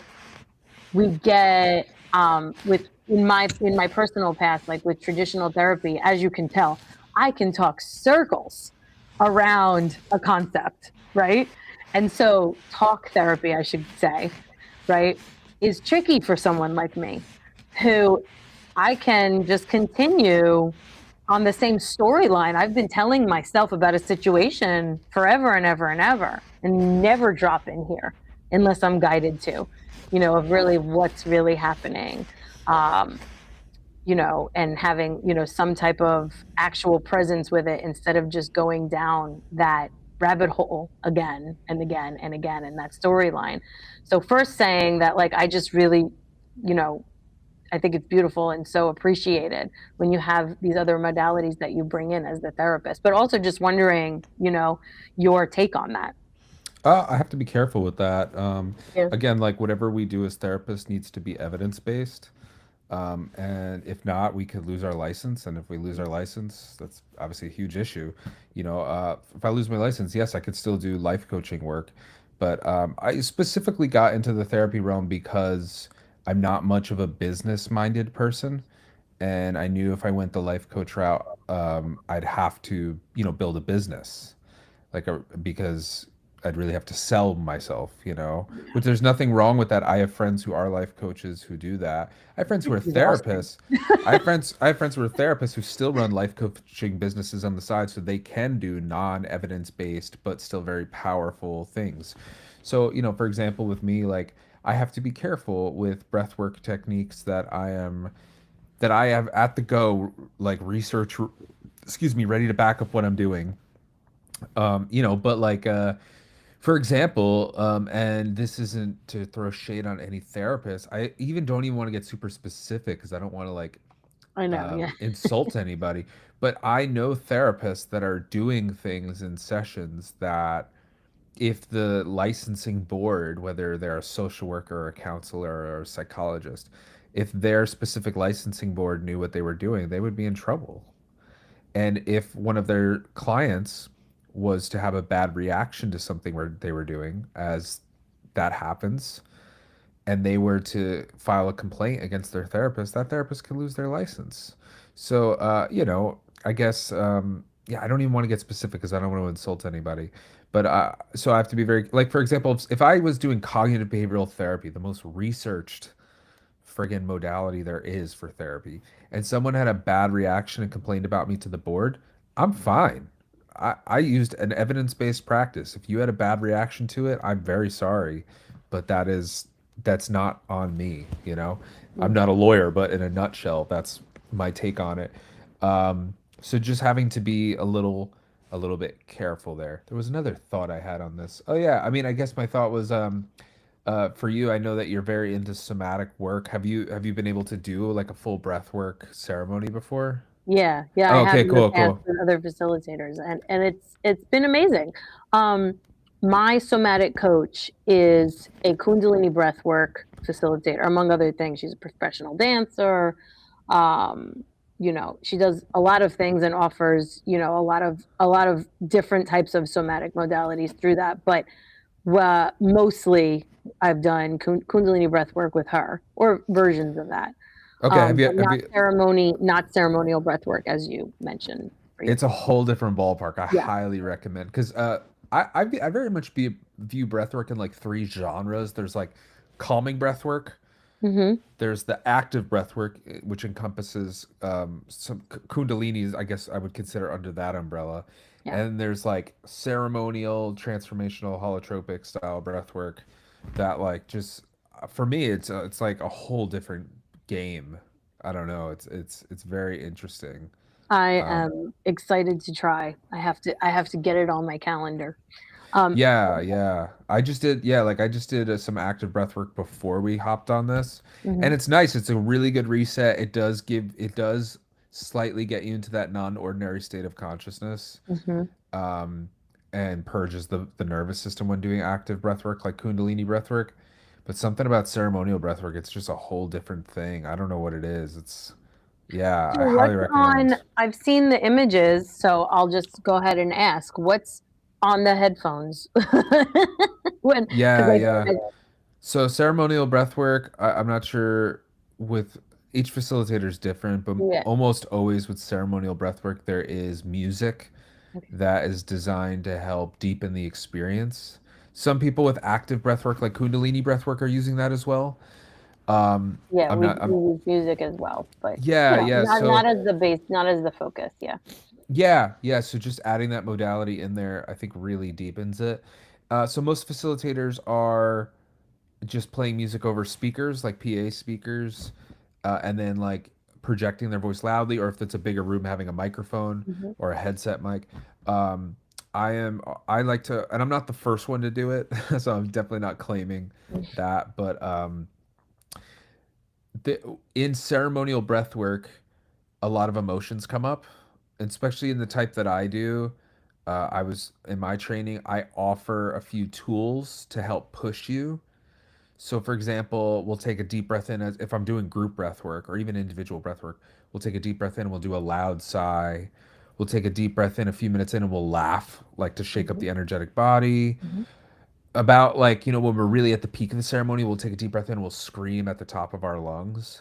Speaker 1: we get in my personal past, like with traditional therapy, as you can tell, I can talk circles around a concept, right? And so talk therapy, I should say, right, is tricky for someone like me who I can just continue on the same storyline I've been telling myself about a situation forever and ever and ever, and never drop in here unless I'm guided to, of really what's really happening, and having, some type of actual presence with it instead of just going down that rabbit hole again and again and again in that storyline. So first saying that like I just really, you know, I think it's beautiful and so appreciated when you have these other modalities that you bring in as the therapist, but also just wondering, you know, your take on that.
Speaker 2: I have to be careful with that.
Speaker 1: Yeah.
Speaker 2: Again, like whatever we do as therapists needs to be evidence based. And if not, we could lose our license. And if we lose our license, that's obviously a huge issue. If I lose my license, yes, I could still do life coaching work. But I specifically got into the therapy realm because I'm not much of a business minded person. And I knew if I went the life coach route, I'd have to, build a business because I'd really have to sell myself. Which there's nothing wrong with that. I have friends who are life coaches who do that. I have friends who are
Speaker 1: It's exhausting.
Speaker 2: therapists. I have friends who are therapists who still run life coaching businesses on the side so they can do non-evidence based but still very powerful things. So, for example, with me, like I have to be careful with breathwork techniques that I have at the go, like research, excuse me, ready to back up what I'm doing. But like for example, and this isn't to throw shade on any therapist. I even don't even want to get super specific because I don't want to like
Speaker 1: I know, yeah.
Speaker 2: insult anybody. But I know therapists that are doing things in sessions that if the licensing board, whether they're a social worker or a counselor or a psychologist, if their specific licensing board knew what they were doing, they would be in trouble. And if one of their clients was to have a bad reaction to something where they were doing, as that happens, and they were to file a complaint against their therapist, that therapist could lose their license. So, I guess, yeah, I don't even want to get specific because I don't want to insult anybody. But so I have to be very, like, for example, if I was doing cognitive behavioral therapy, the most researched friggin' modality there is for therapy, and someone had a bad reaction and complained about me to the board, I'm fine. I used an evidence-based practice. If you had a bad reaction to it, I'm very sorry, but that's not on me. I'm not a lawyer, but in a nutshell, that's my take on it. So just having to be a little bit careful there. There was another thought I had on this. Oh yeah, I mean, I guess my thought was for you, I know that you're very into somatic work. Have you been able to do like a full breath work ceremony before?
Speaker 1: Yeah, yeah, I
Speaker 2: Oh,
Speaker 1: have
Speaker 2: okay,
Speaker 1: in the
Speaker 2: cool,
Speaker 1: past
Speaker 2: cool.
Speaker 1: with other facilitators, and it's been amazing. Um, my somatic coach is a Kundalini breathwork facilitator, among other things. She's a professional dancer. Um, you know, she does a lot of things and offers, you know, a lot of different types of somatic modalities through that. But mostly, I've done Kundalini breathwork with her or versions of that,
Speaker 2: Okay, have you
Speaker 1: but
Speaker 2: have
Speaker 1: not
Speaker 2: you
Speaker 1: not ceremonial breath work as you mentioned
Speaker 2: it's a
Speaker 1: previously.
Speaker 2: whole different ballpark. I
Speaker 1: Yeah.
Speaker 2: highly recommend because I very much view breathwork in like three genres. There's like calming breathwork.
Speaker 1: Hmm.
Speaker 2: There's the active breathwork, which encompasses some kundalinis, I guess I would consider under that umbrella.
Speaker 1: Yeah.
Speaker 2: And there's like ceremonial, transformational, holotropic style breathwork that like just for me it's like a whole different game. I don't know. It's very interesting.
Speaker 1: I
Speaker 2: Um,
Speaker 1: am excited to try. I have to get it on my calendar. Um,
Speaker 2: Yeah, yeah. I just did some active breath work before we hopped on this. And
Speaker 1: mhm.
Speaker 2: it's nice. It's a really good reset. It does slightly get you into that non-ordinary state of consciousness.
Speaker 1: Mhm.
Speaker 2: Um, and purges the nervous system when doing active breath work like Kundalini breath work. But something about ceremonial breath work, it's just a whole different thing. I don't know what it is. Yeah,
Speaker 1: So
Speaker 2: I highly
Speaker 1: what's on
Speaker 2: recommend.
Speaker 1: I've seen the images, so I'll just go ahead and ask, what's on the headphones? When, because
Speaker 2: Yeah,
Speaker 1: I
Speaker 2: yeah.
Speaker 1: don't
Speaker 2: So ceremonial breath work, I'm not sure with each facilitator is different, but
Speaker 1: yeah.
Speaker 2: almost always with ceremonial breath work, there is music
Speaker 1: Okay.
Speaker 2: that is designed to help deepen the experience. Some people with active breath work, like Kundalini breath work, are using that as well.
Speaker 1: Yeah,
Speaker 2: I'm
Speaker 1: we
Speaker 2: not, I'm,
Speaker 1: use music as well, but
Speaker 2: yeah,
Speaker 1: you know,
Speaker 2: yeah.
Speaker 1: not
Speaker 2: So
Speaker 1: as the base, not as the focus. Yeah.
Speaker 2: yeah, yeah. So just adding that modality in there, I think really deepens it. So most facilitators are just playing music over speakers, like PA speakers, and then like projecting their voice loudly, or if it's a bigger room, having a microphone
Speaker 1: Mhm.
Speaker 2: or a headset mic. Um, I like to, and I'm not the first one to do it, so I'm definitely not claiming that, but in ceremonial breath work, a lot of emotions come up, and especially in the type that I do. I was in my training, I offer a few tools to help push you. So, for example, we'll take a deep breath in as if I'm doing group breath work or even individual breath work. We'll take a deep breath in and we'll do a loud sigh. We'll take a deep breath in a few minutes in and we'll laugh, like to shake up
Speaker 1: Mhm,
Speaker 2: the energetic body.
Speaker 1: mhm,
Speaker 2: About like, when we're really at the peak of the ceremony, we'll take a deep breath in and we'll scream at the top of our lungs.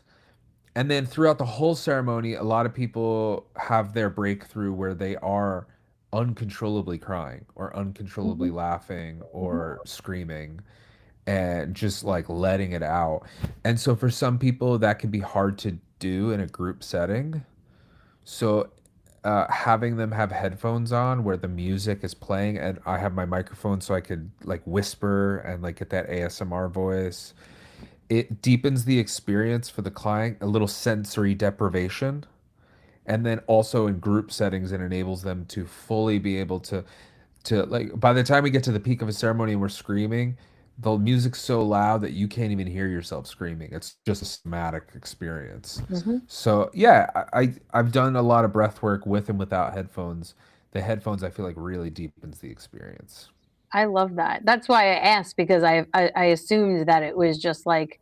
Speaker 2: And then throughout the whole ceremony, a lot of people have their breakthrough where they are uncontrollably crying or uncontrollably
Speaker 1: mhm,
Speaker 2: laughing
Speaker 1: mhm,
Speaker 2: or screaming and just like letting it out. And so for some people, that can be hard to do in a group setting. So having them have headphones on where the music is playing and I have my microphone so I could like whisper and like get that ASMR voice, it deepens the experience for the client, a little sensory deprivation. And then also in group settings, it enables them to fully be able to like by the time we get to the peak of a ceremony and we're screaming, the music's so loud that you can't even hear yourself screaming. It's just a somatic experience.
Speaker 1: mhm.
Speaker 2: So yeah, I've done a lot of breath work with and without headphones. The headphones I feel like really deepens the experience.
Speaker 1: I love that. That's why I asked because I assumed that it was just like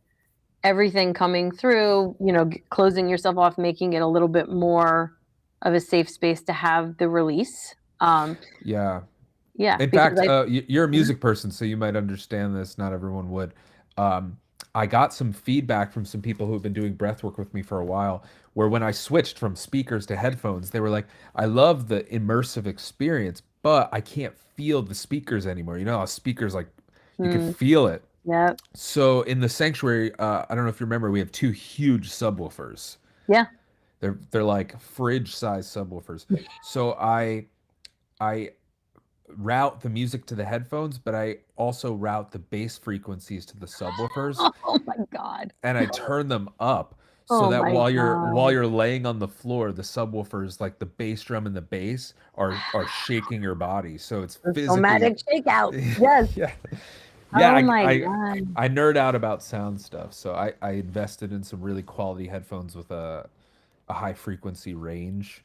Speaker 1: everything coming through, closing yourself off, making it a little bit more of a safe space to have the release.
Speaker 2: Yeah.
Speaker 1: Yeah,
Speaker 2: In
Speaker 1: because
Speaker 2: fact,
Speaker 1: I
Speaker 2: you're a
Speaker 1: Mhm.
Speaker 2: music person, so you might understand this. Not everyone would. Um, I got some feedback from some people who have been doing breath work with me for a while, where when I switched from speakers to headphones, they were like, I love the immersive experience, but I can't feel the speakers anymore. You know, how speakers like you could
Speaker 1: Mm,
Speaker 2: feel it.
Speaker 1: yeah,
Speaker 2: So in the sanctuary, I don't know if you remember, we have two huge subwoofers.
Speaker 1: yeah.
Speaker 2: They're like fridge size subwoofers. So I route the music to the headphones, but I also route the bass frequencies to the subwoofers
Speaker 1: Oh my god.
Speaker 2: and I turn them up so
Speaker 1: Oh
Speaker 2: that
Speaker 1: my
Speaker 2: while
Speaker 1: god.
Speaker 2: you're laying on the floor, the subwoofers like the bass drum and the bass are shaking your body. So it's
Speaker 1: The
Speaker 2: physically
Speaker 1: somatic shakeout. Yes.
Speaker 2: yeah. Yeah,
Speaker 1: Oh my god.
Speaker 2: I nerd out about sound stuff. So I invested in some really quality headphones with a high frequency range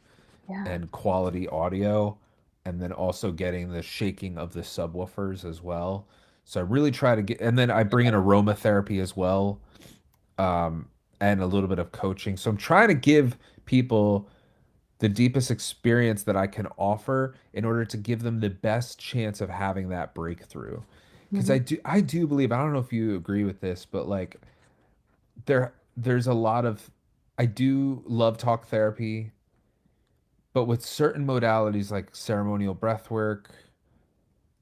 Speaker 1: Yeah.
Speaker 2: and quality audio, and then also getting the shaking of the subwoofers as well. So I really try to get, and then I bring in aromatherapy as well, um, and a little bit of coaching. So I'm trying to give people the deepest experience that I can offer in order to give them the best chance of having that breakthrough. Because
Speaker 1: Mhm,
Speaker 2: I do believe, I don't know if you agree with this, but like there's a lot of, I do love talk therapy, but with certain modalities like ceremonial breath work,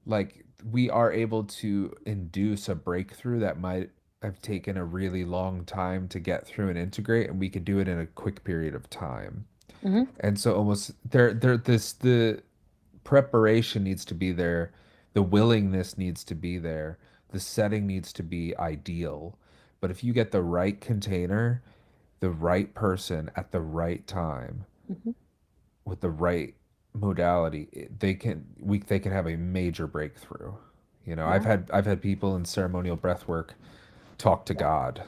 Speaker 2: like we are able to induce a breakthrough that might have taken a really long time to get through and integrate, and we could do it in a quick period of time.
Speaker 1: mhm.
Speaker 2: And so almost there this the preparation needs to be there, the willingness needs to be there, the setting needs to be ideal. But if you get the right container, the right person at the right time,
Speaker 1: Mhm.
Speaker 2: with the right modality, they can have a major breakthrough.
Speaker 1: Yeah.
Speaker 2: I've had people in ceremonial breath work talk to God.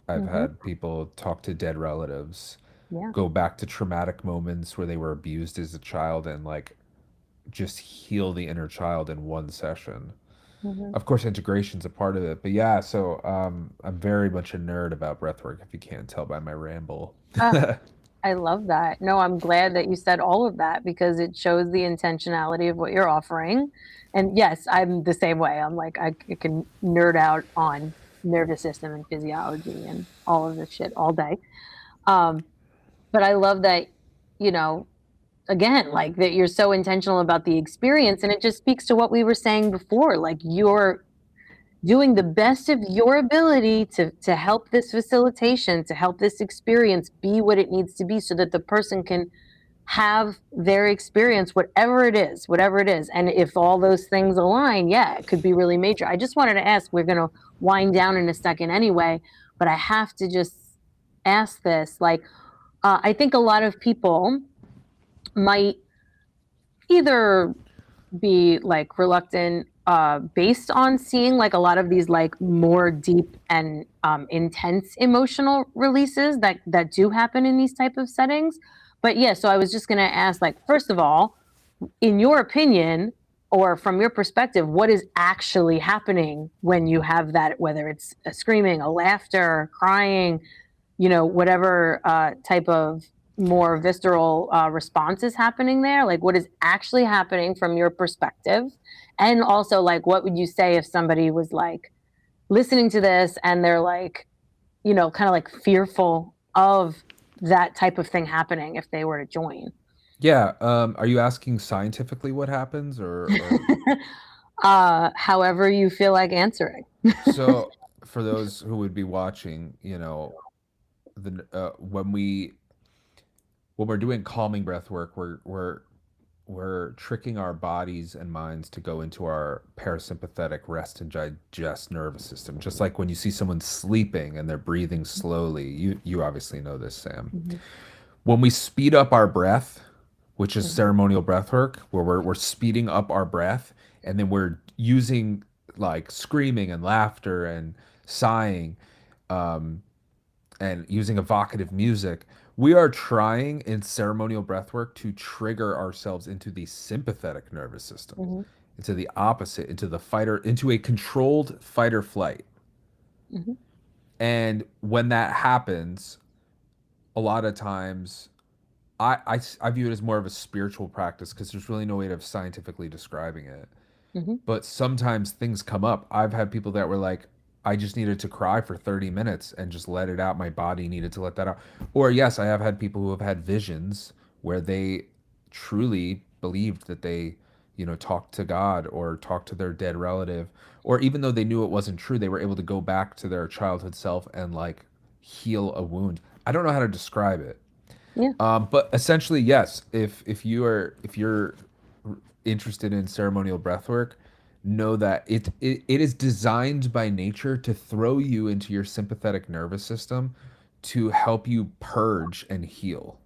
Speaker 2: I've
Speaker 1: Mhm.
Speaker 2: had people talk to dead relatives,
Speaker 1: Yeah.
Speaker 2: go back to traumatic moments where they were abused as a child and like just heal the inner child in one session.
Speaker 1: Mhm.
Speaker 2: Of course, integration's a part of it, but yeah. So I'm very much a nerd about breathwork, if you can't tell by my ramble.
Speaker 1: Ah, I love that. No, I'm glad that you said all of that because it shows the intentionality of what you're offering. And yes, I'm the same way. I'm like, I can nerd out on nervous system and physiology and all of this shit all day. Um, but I love that, you know, again, like that you're so intentional about the experience. And it just speaks to what we were saying before. Like you're doing the best of your ability to help this facilitation, to help this experience be what it needs to be so that the person can have their experience, whatever it is. And if all those things align, yeah, it could be really major. I just wanted to ask, we're going to wind down in a second anyway, but I have to just ask this. Like, I think a lot of people might either be like reluctant based on seeing like a lot of these like more deep and intense emotional releases that do happen in these type of settings. But yeah, so I was just going to ask, like, first of all, in your opinion or from your perspective, what is actually happening when you have that, whether it's a screaming, a laughter, crying, whatever type of more visceral response is happening there? Like, what is actually happening from your perspective? And also, like, what would you say if somebody was like listening to this and they're like, kind of like fearful of that type of thing happening if they were to join?
Speaker 2: Yeah. Are you asking scientifically what happens, or
Speaker 1: However you feel like answering.
Speaker 2: so for those who would be watching, when we're doing calming breath work, we're tricking our bodies and minds to go into our parasympathetic rest and digest nervous system. Just like when you see someone sleeping and they're breathing slowly. You obviously know this, Sam.
Speaker 1: Mhm.
Speaker 2: When we speed up our breath, which is
Speaker 1: Mhm.
Speaker 2: ceremonial breath work, where we're speeding up our breath and then we're using like screaming and laughter and sighing, um, and using evocative music, we are trying in ceremonial breathwork to trigger ourselves into the sympathetic nervous system,
Speaker 1: Mhm.
Speaker 2: into the opposite, into a controlled fight or flight.
Speaker 1: Mhm.
Speaker 2: And when that happens, a lot of times I view it as more of a spiritual practice because there's really no way of scientifically describing it.
Speaker 1: Mhm.
Speaker 2: But sometimes things come up. I've had people that were like, I just needed to cry for 30 minutes and just let it out. My body needed to let that out. Or, yes, I have had people who have had visions where they truly believed that they, talked to God or talked to their dead relative. Or even though they knew it wasn't true, they were able to go back to their childhood self and like heal a wound. I don't know how to describe it.
Speaker 1: Yeah.
Speaker 2: But essentially, yes. If you're interested in ceremonial breathwork, know that it is designed by nature to throw you into your sympathetic nervous system to help you purge and heal.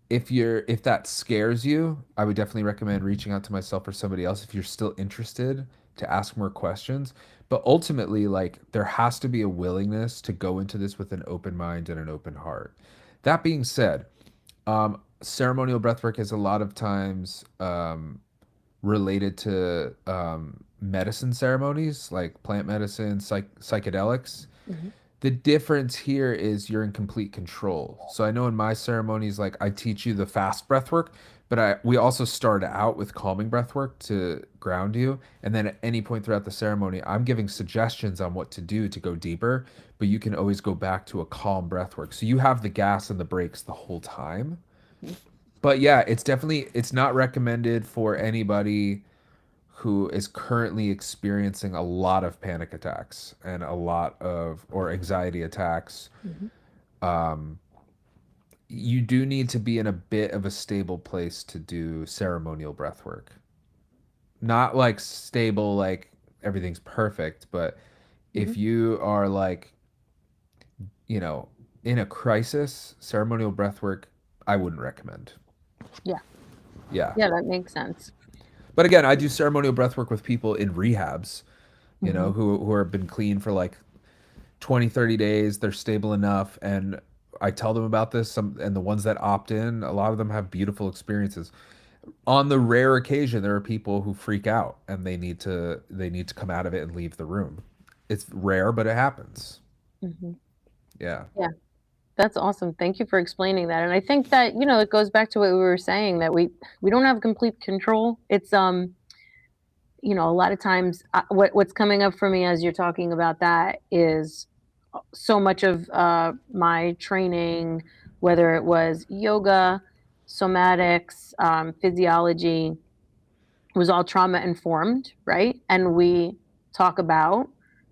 Speaker 2: If that scares you, I would definitely recommend reaching out to myself or somebody else if you're still interested to ask more questions. But ultimately, like there has to be a willingness to go into this with an open mind and an open heart. That being said, ceremonial breathwork is a lot of times related to medicine ceremonies, like plant medicine, psychedelics.
Speaker 1: Mhm.
Speaker 2: The difference here is you're in complete control. So I know in my ceremonies, like I teach you the fast breath work, but we also start out with calming breath work to ground you. And then at any point throughout the ceremony, I'm giving suggestions on what to do to go deeper, but you can always go back to a calm breath work. So you have the gas and the brakes the whole time. But yeah, it's not recommended for anybody who is currently experiencing a lot of panic attacks and a lot of or anxiety attacks.
Speaker 1: Mhm.
Speaker 2: um, you do need to be in a bit of a stable place to do ceremonial breath work. Not like stable, like everything's perfect, but
Speaker 1: Mhm.
Speaker 2: if you are like, you know, in a crisis, ceremonial breath work, I wouldn't recommend.
Speaker 1: Yeah.
Speaker 2: Yeah.
Speaker 1: Yeah, that makes sense.
Speaker 2: But again, I do ceremonial breath work with people in rehabs,
Speaker 1: Mhm.
Speaker 2: who have been clean for like 20, 30 days. They're stable enough. And I tell them about this. And the ones that opt in, a lot of them have beautiful experiences. On the rare occasion, there are people who freak out and they need to come out of it and leave the room. It's rare, but it happens.
Speaker 1: Mhm.
Speaker 2: Yeah.
Speaker 1: Yeah. That's awesome. Thank you for explaining that. And I think that, it goes back to what we were saying, that we don't have complete control. It's a lot of times what's coming up for me as you're talking about that is so much of my training, whether it was yoga, somatics, physiology, was all trauma informed, right? And we talk about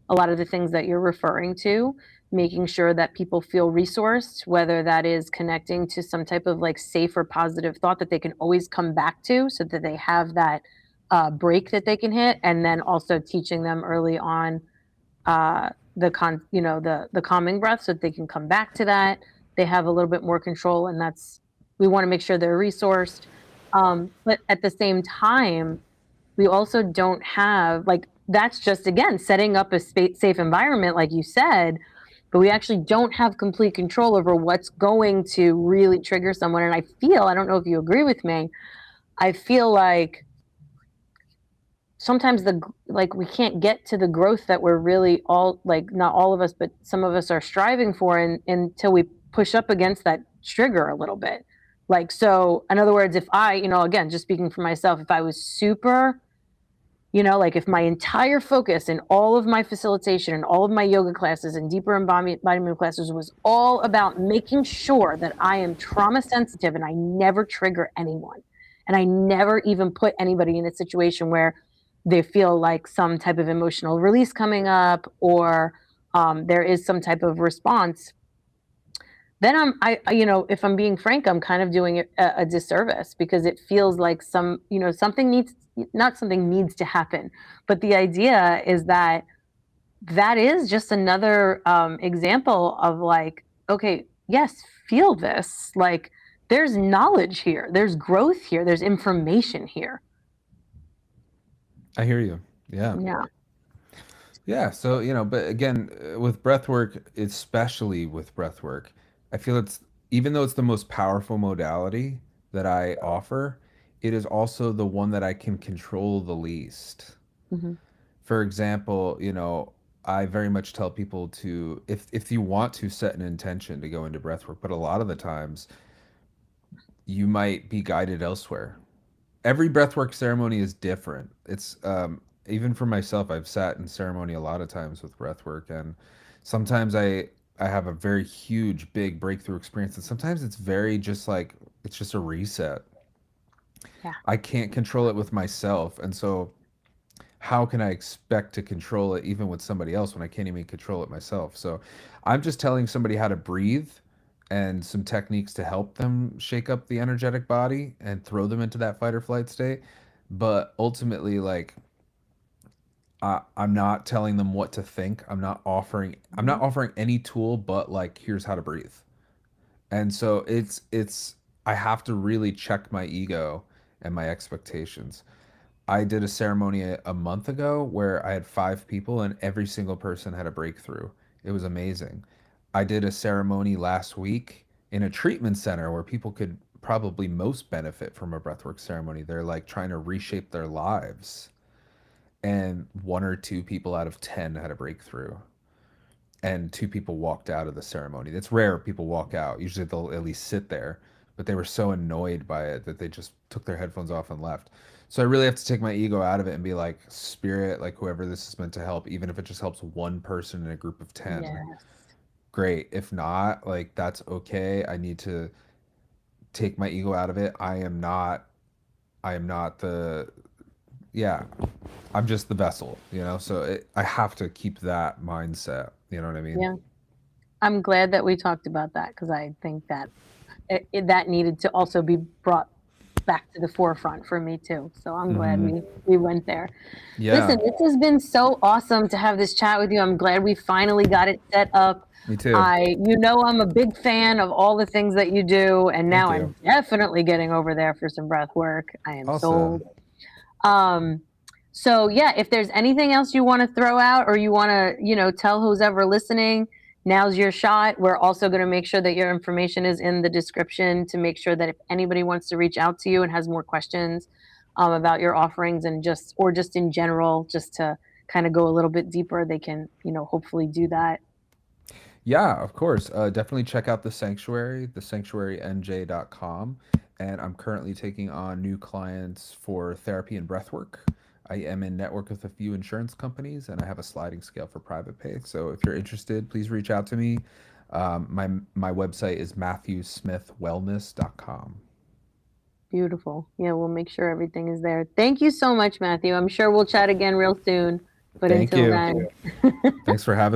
Speaker 1: a lot of the things that you're referring to, making sure that people feel resourced, whether that is connecting to some type of like safe or positive thought that they can always come back to so that they have that break that they can hit. And then also teaching them early on the calming breath so that they can come back to that. They have a little bit more control, and we want to make sure they're resourced. But at the same time, we also don't have like that's just again setting up a safe environment, like you said, but we actually don't have complete control over what's going to really trigger someone. And I don't know if you agree with me, I feel like sometimes like we can't get to the growth that we're really all like not all of us but some of us are striving for until we push up against that trigger a little bit. Like, so in other words, if I, again, just speaking for myself, if I was super, like if my entire focus and all of my facilitation and all of my yoga classes and deeper embodiment classes was all about making sure that I am trauma sensitive and I never trigger anyone and I never even put anybody in a situation where they feel like some type of emotional release coming up or there is some type of response, then if I'm being frank, I'm kind of doing a disservice because it feels like something needs to happen. But the idea is that is just another example of like, okay, yes, feel this. Like there's knowledge here, there's growth here, there's information here.
Speaker 2: I hear you. Yeah.
Speaker 1: Yeah.
Speaker 2: Yeah. So, but again, with breath work, especially with breath work, I feel even though it's the most powerful modality that I offer, it is also the one that I can control the least.
Speaker 1: Mm-hmm.
Speaker 2: For example, I very much tell people to, if you want to set an intention to go into breath work, but a lot of the times you might be guided elsewhere. Every breathwork ceremony is different. It's even for myself, I've sat in ceremony a lot of times with breathwork, and sometimes I have a very huge, big breakthrough experience, and sometimes it's very just like it's just a reset.
Speaker 1: Yeah.
Speaker 2: I can't control it with myself, and so how can I expect to control it even with somebody else when I can't even control it myself? So I'm just telling somebody how to breathe and some techniques to help them shake up the energetic body and throw them into that fight or flight state. But ultimately, like, I'm not telling them what to think. I'm not offering any tool, but like, here's how to breathe. And so I have to really check my ego and my expectations. I did a ceremony a month ago where I had 5 people and every single person had a breakthrough. It was amazing. I did a ceremony last week in a treatment center where people could probably most benefit from a breathwork ceremony. They're like trying to reshape their lives. And 1 or 2 people out of 10 had a breakthrough. And 2 people walked out of the ceremony. It's rare people walk out. Usually they'll at least sit there. But they were so annoyed by it that they just took their headphones off and left. So I really have to take my ego out of it and be like, spirit, like whoever this is meant to help, even if it just helps one person in a group of 10,
Speaker 1: Yes.
Speaker 2: great. If not, like that's okay. I need to take my ego out of it. I am not yeah, I'm just the vessel, So I have to keep that mindset. You know what I mean?
Speaker 1: Yeah. I'm glad that we talked about that because I think that that needed to also be brought back to the forefront for me too. So I'm glad we went there.
Speaker 2: Yeah.
Speaker 1: Listen, this has been so awesome to have this chat with you. I'm glad we finally got it set up.
Speaker 2: Me too.
Speaker 1: I'm a big fan of all the things that you do, and now
Speaker 2: Thank
Speaker 1: I'm
Speaker 2: you.
Speaker 1: definitely getting over there for some breath work. I am
Speaker 2: Awesome.
Speaker 1: sold. So yeah, if there's anything else you want to throw out or you want to, tell who's ever listening, now's your shot. We're also going to make sure that your information is in the description to make sure that if anybody wants to reach out to you and has more questions about your offerings and just in general, just to kind of go a little bit deeper, they can, hopefully do that.
Speaker 2: Yeah, of course. Definitely check out the Sanctuary, thesanctuarynj.com. And I'm currently taking on new clients for therapy and breathwork. I am in network with a few insurance companies, and I have a sliding scale for private pay. So if you're interested, please reach out to me. My website is matthewsmithwellness.com.
Speaker 1: Beautiful. Yeah, we'll make sure everything is there. Thank you so much, Matthew. I'm sure we'll chat again real soon. But
Speaker 2: Thank
Speaker 1: until
Speaker 2: you.
Speaker 1: then.
Speaker 2: Thanks for having